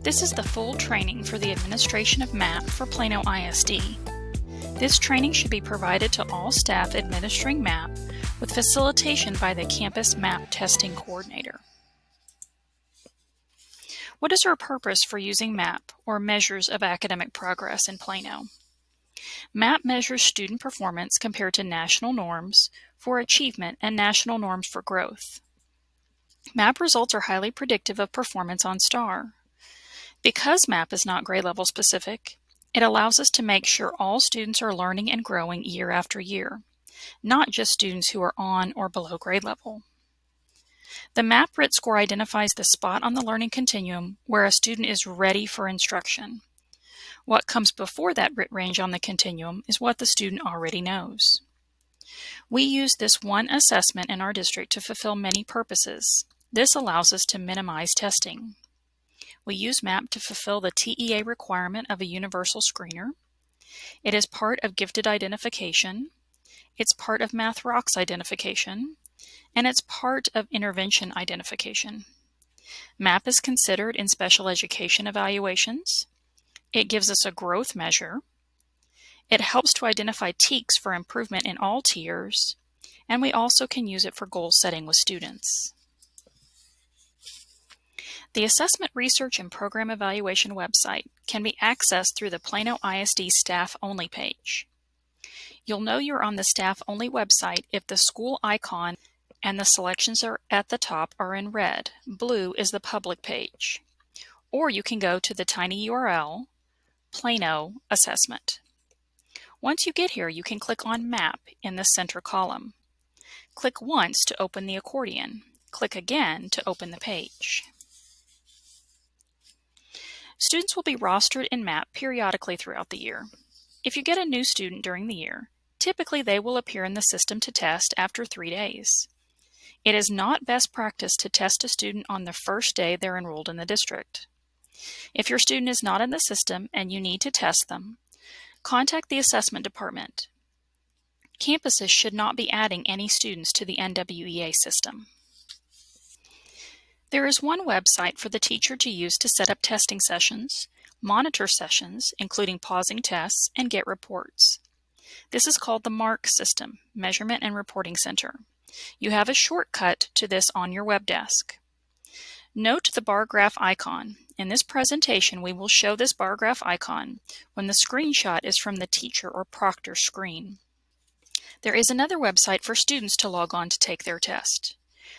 This is the full training for the administration of MAP for Plano ISD. This training should be provided to all staff administering MAP with facilitation by the Campus MAP Testing Coordinator. What is our purpose for using MAP, or Measures of Academic Progress, in Plano? MAP measures student performance compared to national norms for achievement and national norms for growth. MAP results are highly predictive of performance on STAR. Because MAP is not grade level specific, it allows us to make sure all students are learning and growing year after year, not just students who are on or below grade level. The MAP RIT score identifies the spot on the learning continuum where a student is ready for instruction. What comes before that RIT range on the continuum is what the student already knows. We use this one assessment in our district to fulfill many purposes. This allows us to minimize testing. We use MAP to fulfill the TEA requirement of a universal screener. It is part of gifted identification. It's part of Math Rocks identification. And it's part of intervention identification. MAP is considered in special education evaluations. It gives us a growth measure. It helps to identify TEKs for improvement in all tiers. And we also can use it for goal setting with students. The Assessment Research and Program Evaluation website can be accessed through the Plano ISD Staff Only page. You'll know you're on the Staff Only website if the school icon and the selections are at the top are in red. Blue is the public page. Or you can go to the tiny URL, Plano Assessment. Once you get here, you can click on MAP in the center column. Click once to open the accordion. Click again to open the page. Students will be rostered in MAP periodically throughout the year. If you get a new student during the year, typically they will appear in the system to test after 3 days. It is not best practice to test a student on the first day they're enrolled in the district. If your student is not in the system and you need to test them, contact the assessment department. Campuses should not be adding any students to the NWEA system. There is one website for the teacher to use to set up testing sessions, monitor sessions, including pausing tests, and get reports. This is called the MARC system, Measurement and Reporting Center. You have a shortcut to this on your web desk. Note the bar graph icon. In this presentation, we will show this bar graph icon when the screenshot is from the teacher or proctor screen. There is another website for students to log on to take their test.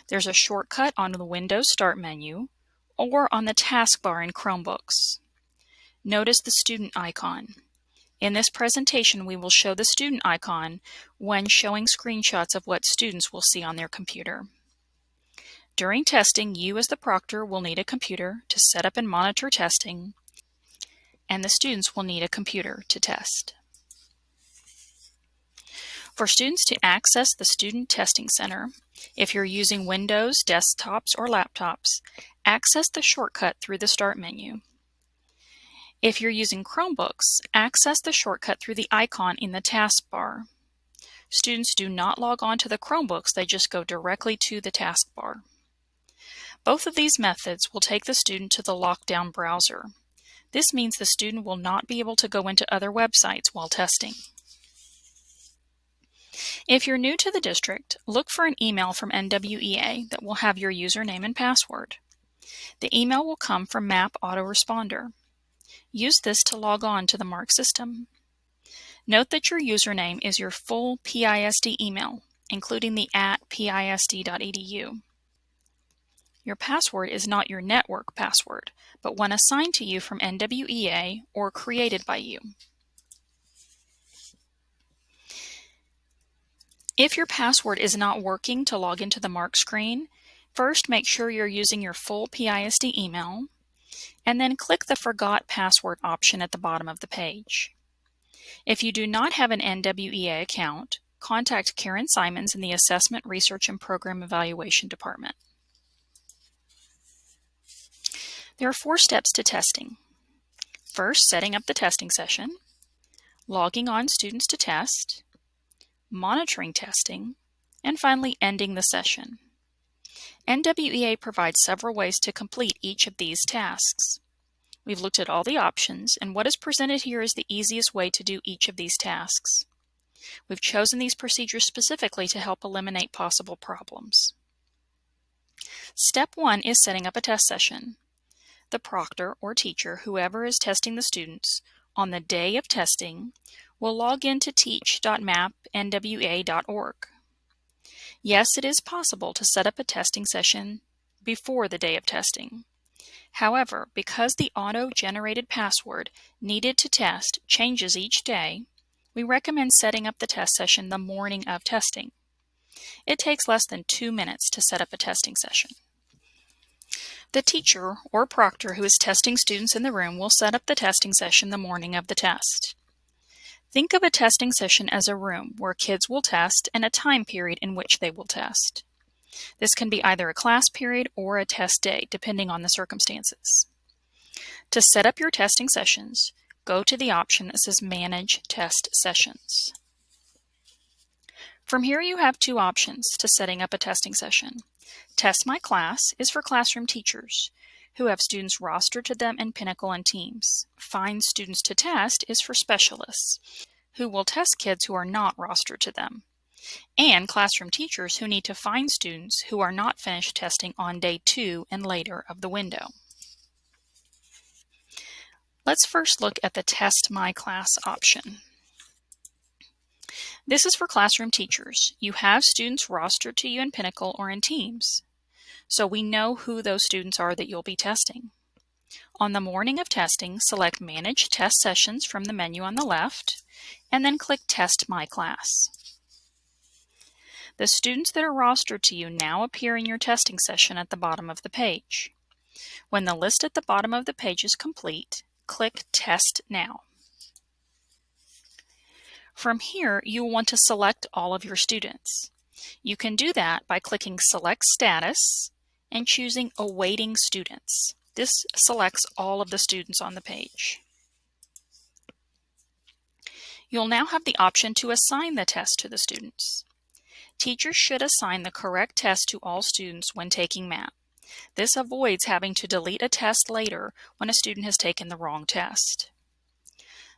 There's a shortcut on the Windows Start menu or on the taskbar in Chromebooks. Notice the student icon. In this presentation, we will show the student icon when showing screenshots of what students will see on their computer. During testing, you as the proctor will need a computer to set up and monitor testing, and the students will need a computer to test. For students to access the Student Testing Center, if you're using Windows, desktops, or laptops, access the shortcut through the Start menu. If you're using Chromebooks, access the shortcut through the icon in the taskbar. Students do not log on to the Chromebooks, they just go directly to the taskbar. Both of these methods will take the student to the lockdown browser. This means the student will not be able to go into other websites while testing. If you're new to the district, look for an email from NWEA that will have your username and password. The email will come from MAP Autoresponder. Use this to log on to the MARC system. Note that your username is your full PISD email, including the @pisd.edu. Your password is not your network password, but one assigned to you from NWEA or created by you. If your password is not working to log into the MARC screen, first make sure you're using your full PISD email, and then click the Forgot Password option at the bottom of the page. If you do not have an NWEA account, contact Karen Simons in the Assessment, Research, and Program Evaluation Department. There are 4 steps to testing. First, setting up the testing session, logging on students to test, monitoring testing, and finally ending the session. NWEA provides several ways to complete each of these tasks. We've looked at all the options, and what is presented here is the easiest way to do each of these tasks. We've chosen these procedures specifically to help eliminate possible problems. Step 1 is setting up a test session. The proctor or teacher, whoever is testing the students, on the day of testing, will log in to teach.mapnwa.org. Yes, it is possible to set up a testing session before the day of testing. However, because the auto-generated password needed to test changes each day, we recommend setting up the test session the morning of testing. It takes less than 2 minutes to set up a testing session. The teacher or proctor who is testing students in the room will set up the testing session the morning of the test. Think of a testing session as a room where kids will test and a time period in which they will test. This can be either a class period or a test day, depending on the circumstances. To set up your testing sessions, go to the option that says Manage Test Sessions. From here you have 2 options to setting up a testing session. Test My Class is for classroom teachers who have students rostered to them in Pinnacle and Teams. Find Students to Test is for specialists who will test kids who are not rostered to them, and classroom teachers who need to find students who are not finished testing on day 2 and later of the window. Let's first look at the Test My Class option. This is for classroom teachers. You have students rostered to you in Pinnacle or in Teams, so we know who those students are that you'll be testing. On the morning of testing, select Manage Test Sessions from the menu on the left, and then click Test My Class. The students that are rostered to you now appear in your testing session at the bottom of the page. When the list at the bottom of the page is complete, click Test Now. From here, you will want to select all of your students. You can do that by clicking Select Status and choosing Awaiting Students. This selects all of the students on the page. You'll now have the option to assign the test to the students. Teachers should assign the correct test to all students when taking MAP. This avoids having to delete a test later when a student has taken the wrong test.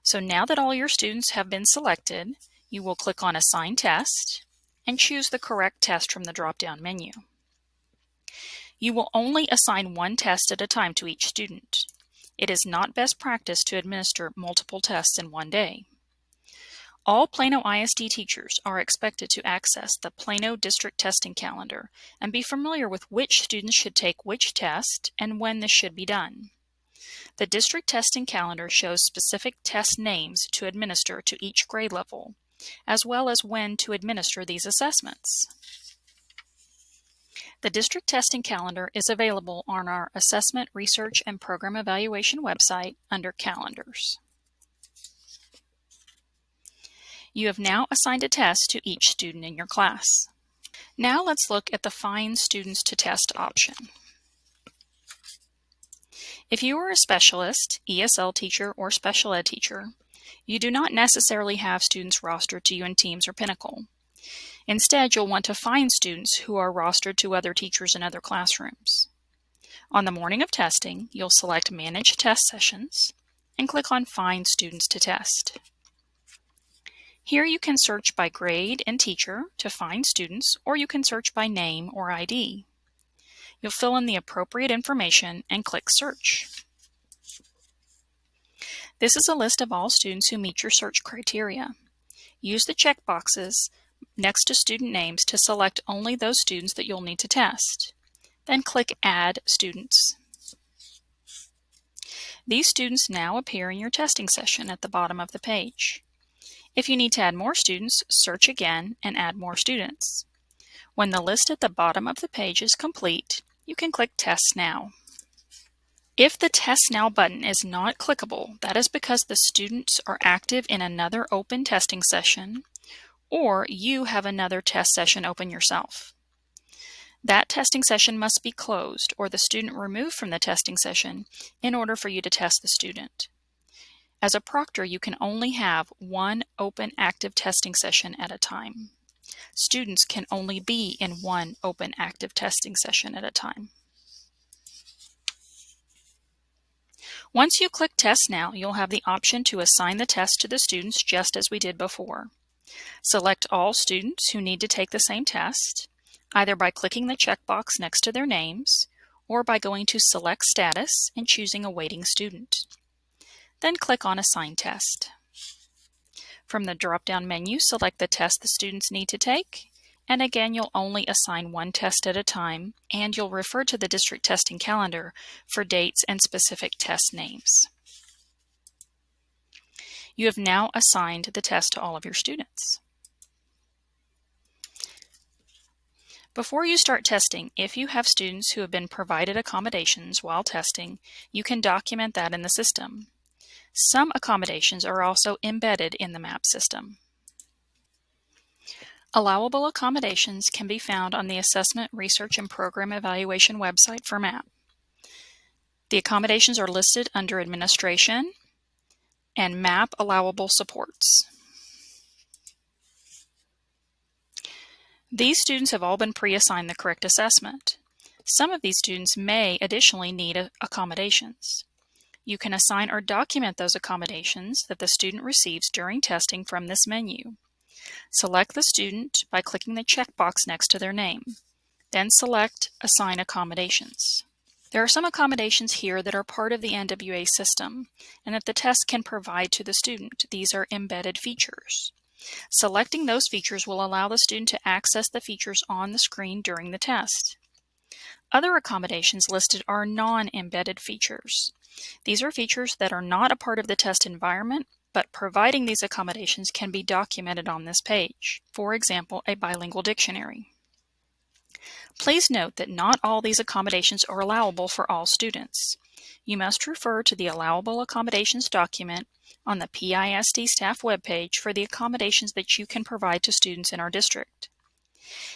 So now that all your students have been selected, you will click on Assign Test and choose the correct test from the drop-down menu. You will only assign one test at a time to each student. It is not best practice to administer multiple tests in one day. All Plano ISD teachers are expected to access the Plano District Testing Calendar and be familiar with which students should take which test and when this should be done. The District Testing Calendar shows specific test names to administer to each grade level, as well as when to administer these assessments. The District Testing Calendar is available on our Assessment, Research, and Program Evaluation website under Calendars. You have now assigned a test to each student in your class. Now let's look at the Find Students to Test option. If you are a specialist, ESL teacher, or special ed teacher, you do not necessarily have students rostered to you in Teams or Pinnacle. Instead, you'll want to find students who are rostered to other teachers in other classrooms. On the morning of testing, you'll select Manage Test Sessions and click on Find Students to Test. Here you can search by grade and teacher to find students, or you can search by name or ID. You'll fill in the appropriate information and click Search. This is a list of all students who meet your search criteria. Use the checkboxes next to student names to select only those students that you'll need to test. Then click Add Students. These students now appear in your testing session at the bottom of the page. If you need to add more students, search again and add more students. When the list at the bottom of the page is complete, you can click Test Now. If the Test Now button is not clickable, that is because the students are active in another open testing session, or you have another test session open yourself. That testing session must be closed or the student removed from the testing session in order for you to test the student. As a proctor, you can only have one open active testing session at a time. Students can only be in one open active testing session at a time. Once you click Test Now, you'll have the option to assign the test to the students just as we did before. Select all students who need to take the same test, either by clicking the checkbox next to their names or by going to Select Status and choosing a waiting student. Then click on Assign Test. From the drop-down menu, select the test the students need to take, and again you'll only assign one test at a time, and you'll refer to the district testing calendar for dates and specific test names. You have now assigned the test to all of your students. Before you start testing, if you have students who have been provided accommodations while testing, you can document that in the system. Some accommodations are also embedded in the MAP system. Allowable accommodations can be found on the Assessment, Research, and Program Evaluation website for MAP. The accommodations are listed under Administration and MAP Allowable Supports. These students have all been pre-assigned the correct assessment. Some of these students may additionally need accommodations. You can assign or document those accommodations that the student receives during testing from this menu. Select the student by clicking the checkbox next to their name. Then select Assign Accommodations. There are some accommodations here that are part of the NWA system and that the test can provide to the student. These are embedded features. Selecting those features will allow the student to access the features on the screen during the test. Other accommodations listed are non-embedded features. These are features that are not a part of the test environment, but providing these accommodations can be documented on this page. For example, a bilingual dictionary. Please note that not all these accommodations are allowable for all students. You must refer to the Allowable Accommodations document on the PISD staff webpage for the accommodations that you can provide to students in our district.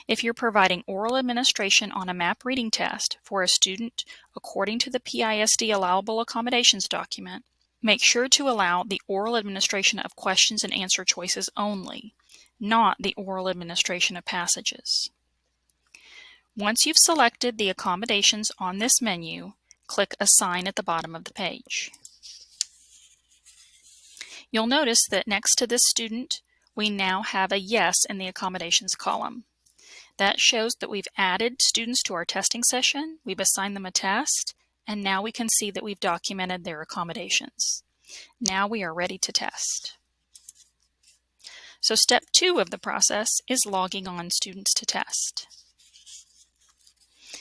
If you're providing oral administration on a MAP reading test for a student according to the PISD Allowable Accommodations document, make sure to allow the oral administration of questions and answer choices only, not the oral administration of passages. Once you've selected the accommodations on this menu, click Assign at the bottom of the page. You'll notice that next to this student, we now have a yes in the accommodations column. That shows that we've added students to our testing session, we've assigned them a test, and now we can see that we've documented their accommodations. Now we are ready to test. So step 2 of the process is logging on students to test.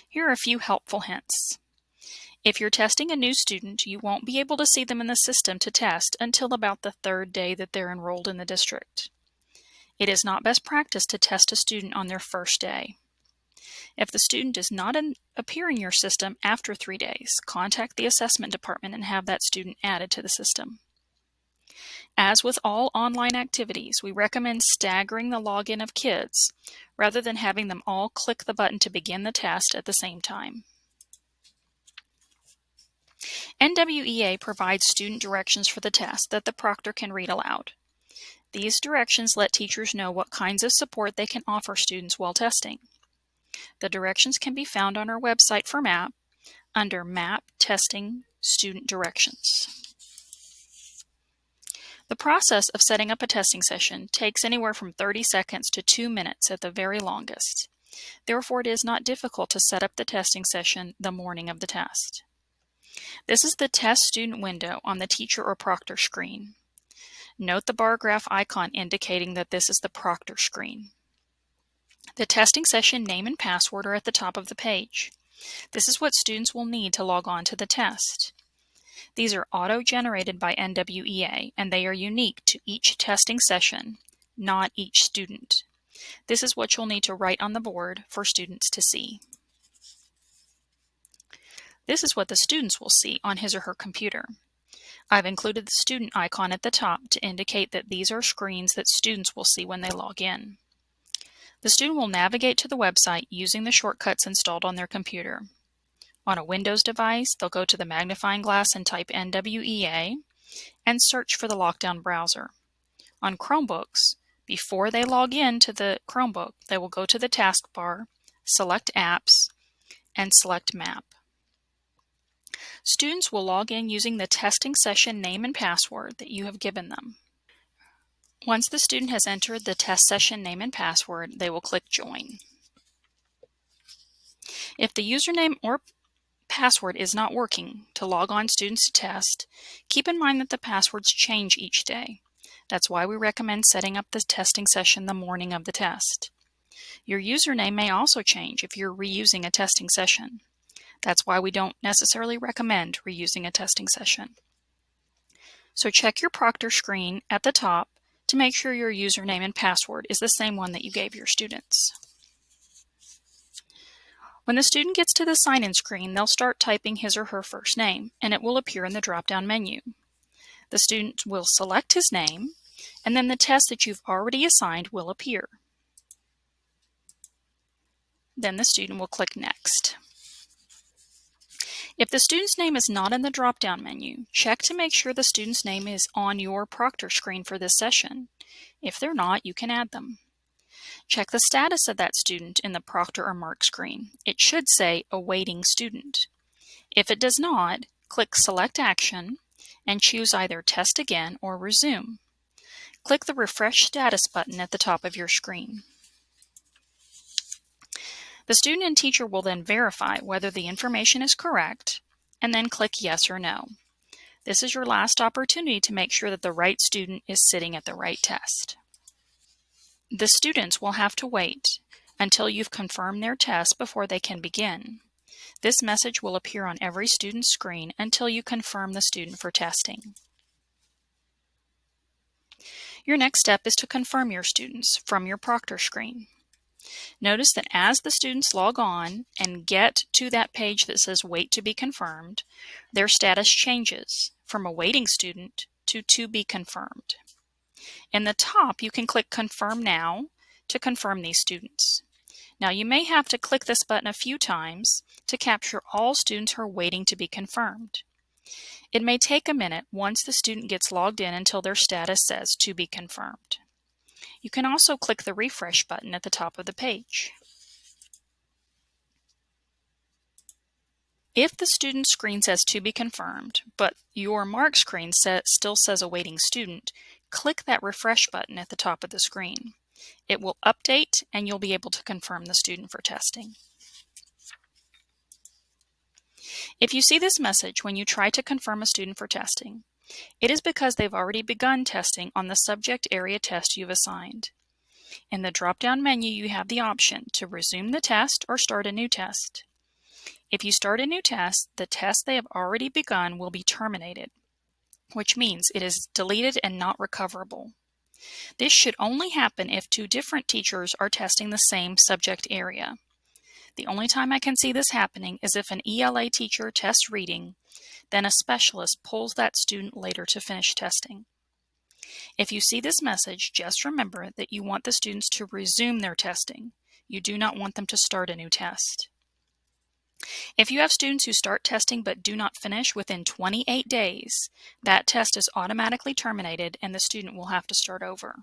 Here are a few helpful hints. If you're testing a new student, you won't be able to see them in the system to test until about the 3rd day that they're enrolled in the district. It is not best practice to test a student on their first day. If the student does not appear in your system after 3 days, contact the assessment department and have that student added to the system. As with all online activities, we recommend staggering the login of kids rather than having them all click the button to begin the test at the same time. NWEA provides student directions for the test that the proctor can read aloud. These directions let teachers know what kinds of support they can offer students while testing. The directions can be found on our website for MAP under MAP Testing Student Directions. The process of setting up a testing session takes anywhere from 30 seconds to 2 minutes at the very longest. Therefore, it is not difficult to set up the testing session the morning of the test. This is the test student window on the teacher or proctor screen. Note the bar graph icon indicating that this is the proctor screen. The testing session name and password are at the top of the page. This is what students will need to log on to the test. These are auto-generated by NWEA, and they are unique to each testing session, not each student. This is what you'll need to write on the board for students to see. This is what the students will see on his or her computer. I've included the student icon at the top to indicate that these are screens that students will see when they log in. The student will navigate to the website using the shortcuts installed on their computer. On a Windows device, they'll go to the magnifying glass and type NWEA and search for the lockdown browser. On Chromebooks, before they log in to the Chromebook, they will go to the taskbar, select Apps, and select MAP. Students will log in using the testing session name and password that you have given them. Once the student has entered the test session name and password, they will click Join. If the username or password is not working to log on students to test, keep in mind that the passwords change each day. That's why we recommend setting up the testing session the morning of the test. Your username may also change if you're reusing a testing session. That's why we don't necessarily recommend reusing a testing session. So check your proctor screen at the top to make sure your username and password is the same one that you gave your students. When the student gets to the sign-in screen, they'll start typing his or her first name, and it will appear in the drop-down menu. The student will select his name, and then the test that you've already assigned will appear. Then the student will click Next. If the student's name is not in the drop-down menu, check to make sure the student's name is on your proctor screen for this session. If they're not, you can add them. Check the status of that student in the proctor or mark screen. It should say Awaiting Student. If it does not, click Select Action and choose either Test Again or Resume. Click the Refresh Status button at the top of your screen. The student and teacher will then verify whether the information is correct and then click Yes or No. This is your last opportunity to make sure that the right student is sitting at the right test. The students will have to wait until you've confirmed their test before they can begin. This message will appear on every student's screen until you confirm the student for testing. Your next step is to confirm your students from your proctor screen. Notice that as the students log on and get to that page that says Wait to be confirmed, their status changes from a waiting student to be confirmed. In the top, you can click Confirm Now to confirm these students. Now, you may have to click this button a few times to capture all students who are waiting to be confirmed. It may take a minute once the student gets logged in until their status says To be confirmed. You can also click the Refresh button at the top of the page. If the student screen says To be confirmed, but your mark screen still says Awaiting Student, click that Refresh button at the top of the screen. It will update and you'll be able to confirm the student for testing. If you see this message when you try to confirm a student for testing, it is because they've already begun testing on the subject area test you've assigned. In the drop-down menu, you have the option to resume the test or start a new test. If you start a new test, the test they have already begun will be terminated, which means it is deleted and not recoverable. This should only happen if two different teachers are testing the same subject area. The only time I can see this happening is if an ELA teacher tests reading, then a specialist pulls that student later to finish testing. If you see this message, just remember that you want the students to resume their testing. You do not want them to start a new test. If you have students who start testing but do not finish within 28 days, that test is automatically terminated and the student will have to start over.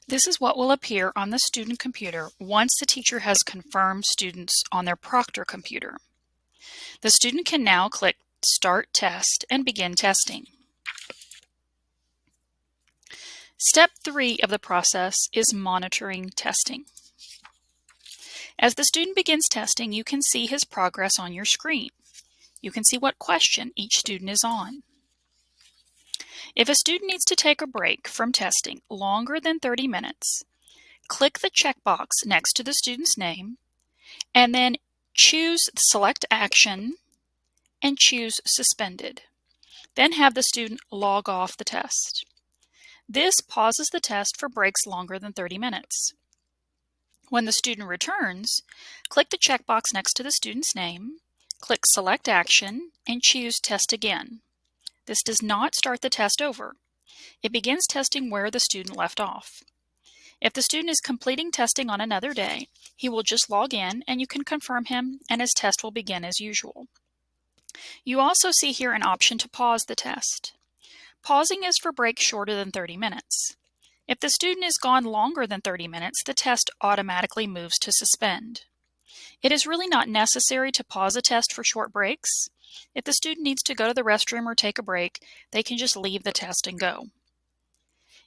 This is what will appear on the student computer once the teacher has confirmed students on their proctor computer. The student can now click Start Test and begin testing. Step 3 of the process is monitoring testing. As the student begins testing, you can see his progress on your screen. You can see what question each student is on. If a student needs to take a break from testing longer than 30 minutes, click the checkbox next to the student's name and then choose Select Action and choose Suspended. Then have the student log off the test. This pauses the test for breaks longer than 30 minutes. When the student returns, click the checkbox next to the student's name, click Select Action, and choose Test Again. This does not start the test over. It begins testing where the student left off. If the student is completing testing on another day, he will just log in and you can confirm him and his test will begin as usual. You also see here an option to pause the test. Pausing is for breaks shorter than 30 minutes. If the student is gone longer than 30 minutes, the test automatically moves to suspend. It is really not necessary to pause a test for short breaks. If the student needs to go to the restroom or take a break, they can just leave the test and go.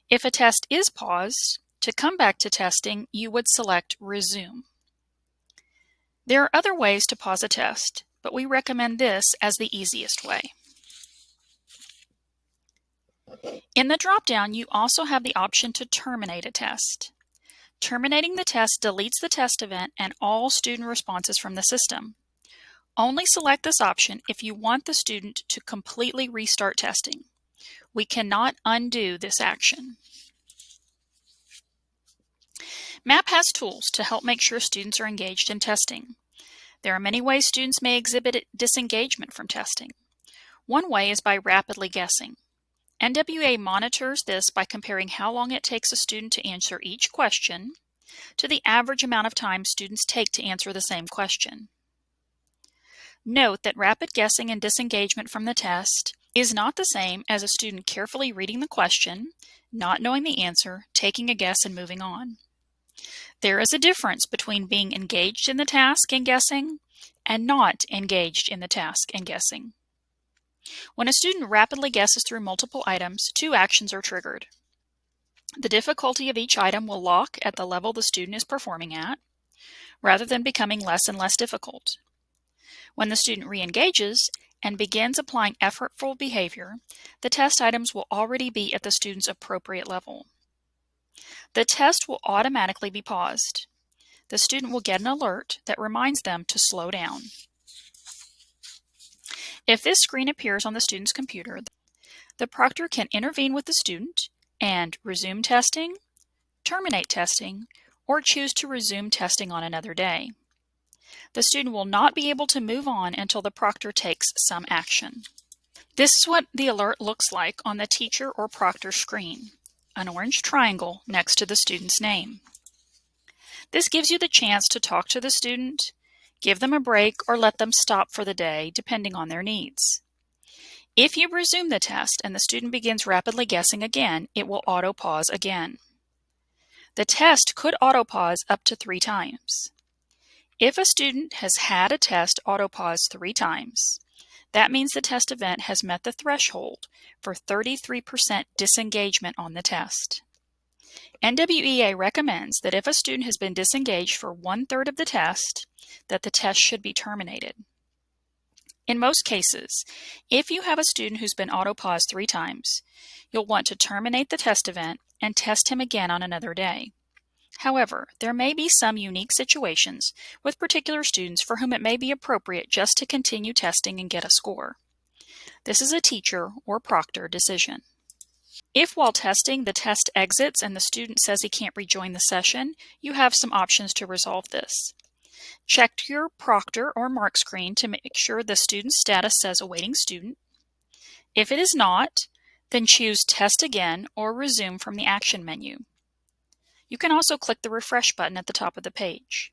If a test is paused, to come back to testing, you would select Resume. There are other ways to pause a test, but we recommend this as the easiest way. In the drop-down, you also have the option to terminate a test. Terminating the test deletes the test event and all student responses from the system. Only select this option if you want the student to completely restart testing. We cannot undo this action. MAP has tools to help make sure students are engaged in testing. There are many ways students may exhibit disengagement from testing. One way is by rapidly guessing. NWEA monitors this by comparing how long it takes a student to answer each question to the average amount of time students take to answer the same question. Note that rapid guessing and disengagement from the test is not the same as a student carefully reading the question, not knowing the answer, taking a guess, and moving on. There is a difference between being engaged in the task and guessing and not engaged in the task and guessing. When a student rapidly guesses through multiple items, two actions are triggered. The difficulty of each item will lock at the level the student is performing at, rather than becoming less and less difficult. When the student re-engages and begins applying effortful behavior, the test items will already be at the student's appropriate level. The test will automatically be paused. The student will get an alert that reminds them to slow down. If this screen appears on the student's computer, the proctor can intervene with the student and resume testing, terminate testing, or choose to resume testing on another day. The student will not be able to move on until the proctor takes some action. This is what the alert looks like on the teacher or proctor screen, an orange triangle next to the student's name. This gives you the chance to talk to the student, give them a break, or let them stop for the day, depending on their needs. If you resume the test and the student begins rapidly guessing again, it will auto-pause again. The test could auto-pause up to 3 times. If a student has had a test auto-pause 3 times, that means the test event has met the threshold for 33% disengagement on the test. NWEA recommends that if a student has been disengaged for 1/3 of the test, that the test should be terminated. In most cases, if you have a student who's been auto-paused 3 times, you'll want to terminate the test event and test him again on another day. However, there may be some unique situations with particular students for whom it may be appropriate just to continue testing and get a score. This is a teacher or proctor decision. If while testing the test exits and the student says he can't rejoin the session, you have some options to resolve this. Check your proctor or mark screen to make sure the student's status says awaiting student. If it is not, then choose Test Again or Resume from the Action menu. You can also click the refresh button at the top of the page.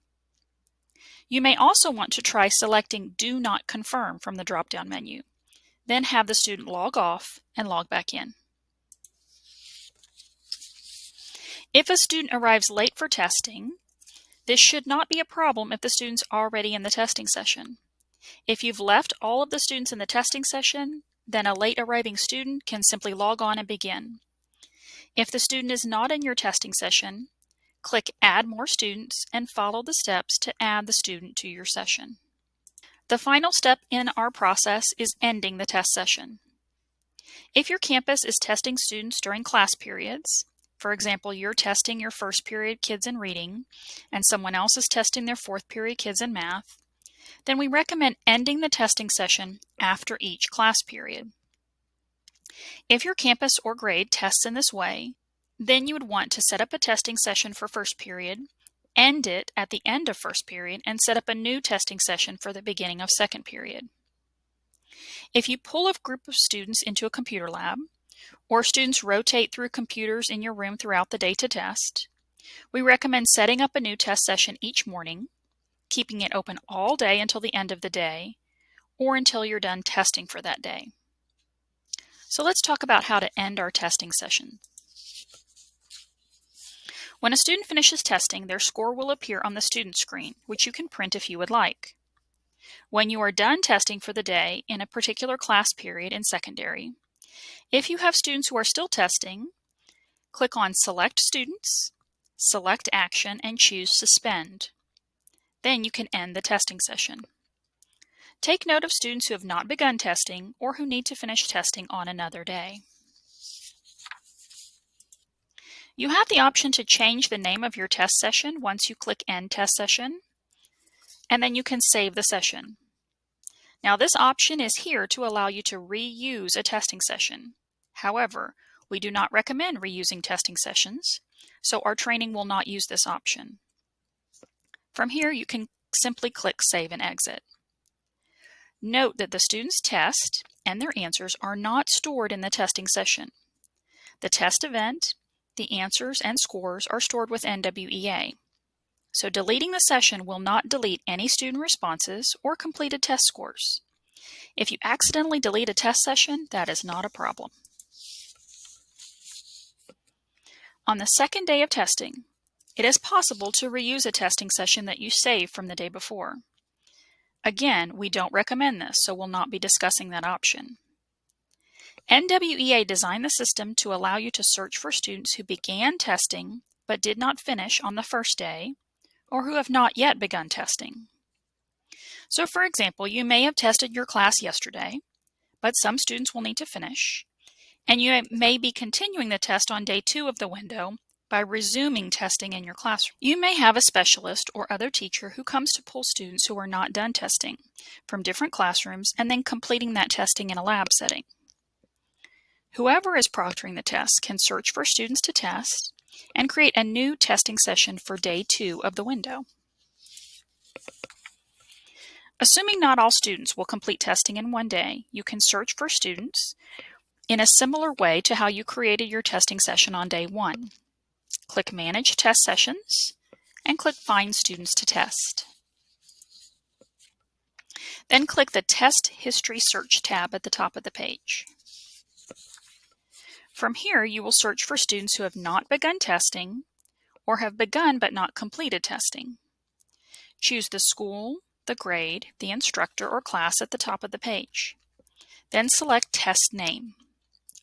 You may also want to try selecting Do Not Confirm from the drop-down menu. Then have the student log off and log back in. If a student arrives late for testing, this should not be a problem if the student's already in the testing session. If you've left all of the students in the testing session, then a late arriving student can simply log on and begin. If the student is not in your testing session, click Add More Students and follow the steps to add the student to your session. The final step in our process is ending the test session. If your campus is testing students during class periods, for example, you're testing your first period kids in reading and someone else is testing their fourth period kids in math, then we recommend ending the testing session after each class period. If your campus or grade tests in this way, then you would want to set up a testing session for first period, end it at the end of first period, and set up a new testing session for the beginning of second period. If you pull a group of students into a computer lab, or students rotate through computers in your room throughout the day to test, we recommend setting up a new test session each morning, keeping it open all day until the end of the day, or until you're done testing for that day. So let's talk about how to end our testing session. When a student finishes testing, their score will appear on the student screen, which you can print if you would like. When you are done testing for the day in a particular class period in secondary, if you have students who are still testing, click on Select Students, select Action, and choose Suspend. Then you can end the testing session. Take note of students who have not begun testing or who need to finish testing on another day. You have the option to change the name of your test session once you click End Test Session, and then you can save the session. Now this option is here to allow you to reuse a testing session. However, we do not recommend reusing testing sessions, so our training will not use this option. From here, you can simply click Save and Exit. Note that the student's test and their answers are not stored in the testing session. The test event, the answers, and scores are stored with NWEA. So deleting the session will not delete any student responses or completed test scores. If you accidentally delete a test session, that is not a problem. On the second day of testing, it is possible to reuse a testing session that you saved from the day before. Again, we don't recommend this, so we'll not be discussing that option. NWEA designed the system to allow you to search for students who began testing but did not finish on the first day, or who have not yet begun testing. So for example, you may have tested your class yesterday, but some students will need to finish, and you may be continuing the test on day 2 of the window by resuming testing in your classroom. You may have a specialist or other teacher who comes to pull students who are not done testing from different classrooms and then completing that testing in a lab setting. Whoever is proctoring the test can search for students to test and create a new testing session for day 2 of the window. Assuming not all students will complete testing in one day, you can search for students in a similar way to how you created your testing session on day 1. Click Manage Test Sessions and click Find Students to Test. Then click the Test History Search tab at the top of the page. From here, you will search for students who have not begun testing or have begun but not completed testing. Choose the school, the grade, the instructor, or class at the top of the page. Then select Test Name.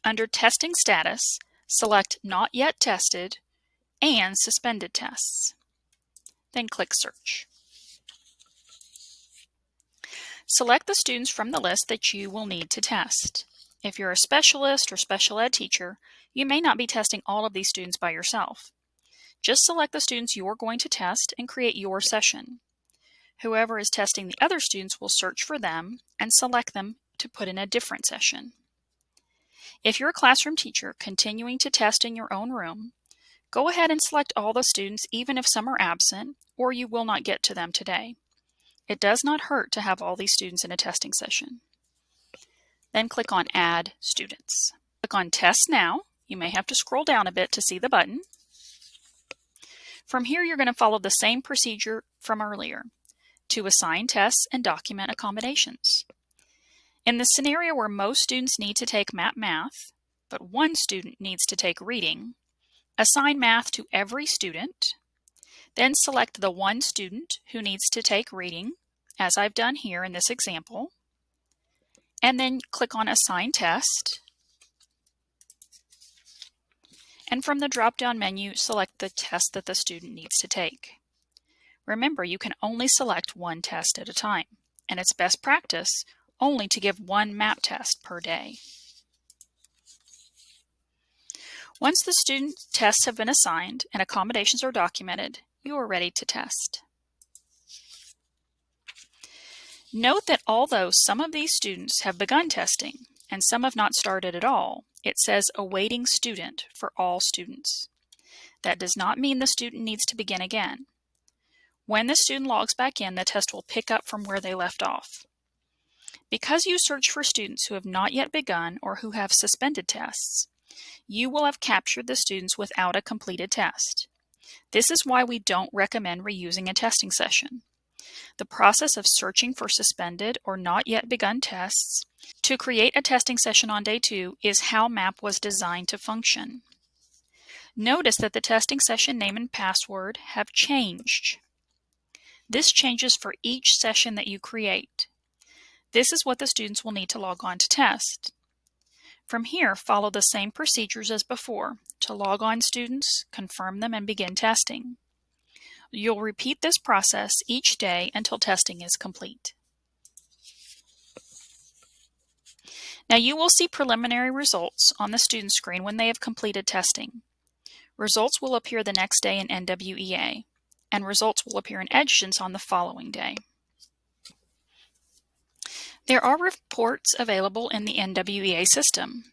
Under Testing Status, select Not Yet Tested and Suspended Tests. Then click Search. Select the students from the list that you will need to test. If you're a specialist or special ed teacher, you may not be testing all of these students by yourself. Just select the students you're going to test and create your session. Whoever is testing the other students will search for them and select them to put in a different session. If you're a classroom teacher continuing to test in your own room, go ahead and select all the students even if some are absent or you will not get to them today. It does not hurt to have all these students in a testing session. Then click on Add Students. Click on Test Now. You may have to scroll down a bit to see the button. From here, you're going to follow the same procedure from earlier to assign tests and document accommodations. In the scenario where most students need to take Math, but one student needs to take Reading, assign Math to every student, then select the one student who needs to take Reading, as I've done here in this example, and then click on Assign Test, and from the drop-down menu, select the test that the student needs to take. Remember, you can only select one test at a time, and it's best practice only to give one map test per day. Once the student tests have been assigned and accommodations are documented, you are ready to test. Note that although some of these students have begun testing and some have not started at all, it says Awaiting Student for all students. That does not mean the student needs to begin again. When the student logs back in, the test will pick up from where they left off. Because you search for students who have not yet begun or who have suspended tests, you will have captured the students without a completed test. This is why we don't recommend reusing a testing session. The process of searching for suspended or not yet begun tests to create a testing session on day 2 is how MAP was designed to function. Notice that the testing session name and password have changed. This changes for each session that you create. This is what the students will need to log on to test. From here, follow the same procedures as before to log on students, confirm them, and begin testing. You'll repeat this process each day until testing is complete. Now you will see preliminary results on the student screen when they have completed testing. Results will appear the next day in NWEA, and results will appear in EdGence on the following day. There are reports available in the NWEA system.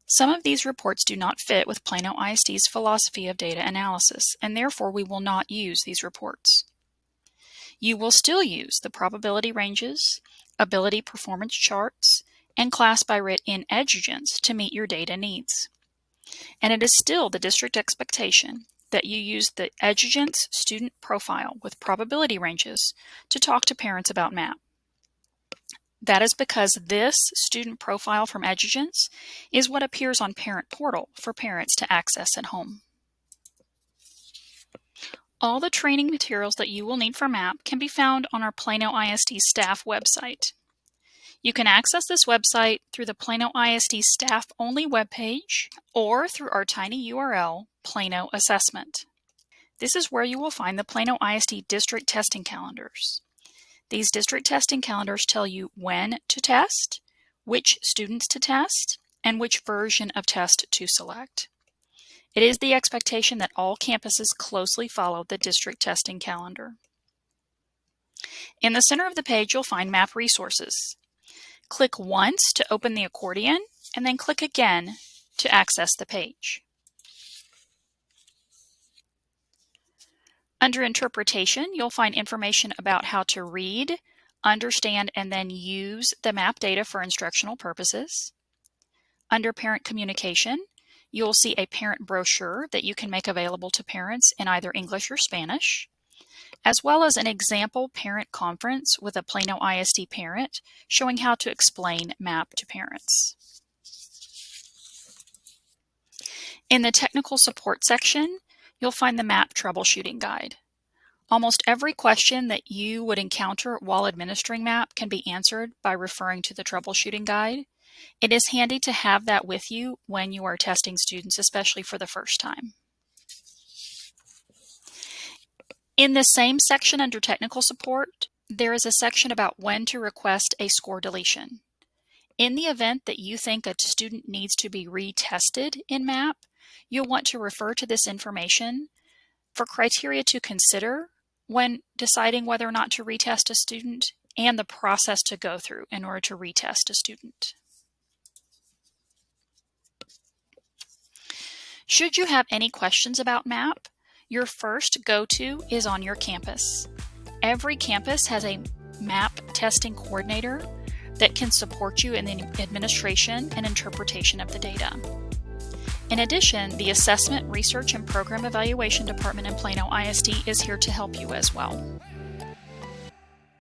Some of these reports do not fit with Plano ISD's philosophy of data analysis, and therefore we will not use these reports. You will still use the probability ranges, ability performance charts, and class by RIT in EdGence to meet your data needs. And it is still the district expectation that you use the EdGence student profile with probability ranges to talk to parents about MAP. That is because this student profile from EdGence is what appears on Parent Portal for parents to access at home. All the training materials that you will need for MAP can be found on our Plano ISD staff website. You can access this website through the Plano ISD staff-only webpage or through our tiny URL, Plano Assessment. This is where you will find the Plano ISD district testing calendars. These district testing calendars tell you when to test, which students to test, and which version of test to select. It is the expectation that all campuses closely follow the district testing calendar. In the center of the page, you'll find MAP resources. Click once to open the accordion, and then click again to access the page. Under Interpretation, you'll find information about how to read, understand, and then use the MAP data for instructional purposes. Under Parent Communication, you'll see a parent brochure that you can make available to parents in either English or Spanish, as well as an example parent conference with a Plano ISD parent showing how to explain MAP to parents. In the Technical Support section, you'll find the MAP Troubleshooting Guide. Almost every question that you would encounter while administering MAP can be answered by referring to the Troubleshooting Guide. It is handy to have that with you when you are testing students, especially for the first time. In the same section under Technical Support, there is a section about when to request a score deletion. In the event that you think a student needs to be retested in MAP, you'll want to refer to this information for criteria to consider when deciding whether or not to retest a student and the process to go through in order to retest a student. Should you have any questions about MAP, your first go-to is on your campus. Every campus has a MAP testing coordinator that can support you in the administration and interpretation of the data. In addition, the Assessment, Research, and Program Evaluation Department in Plano ISD is here to help you as well.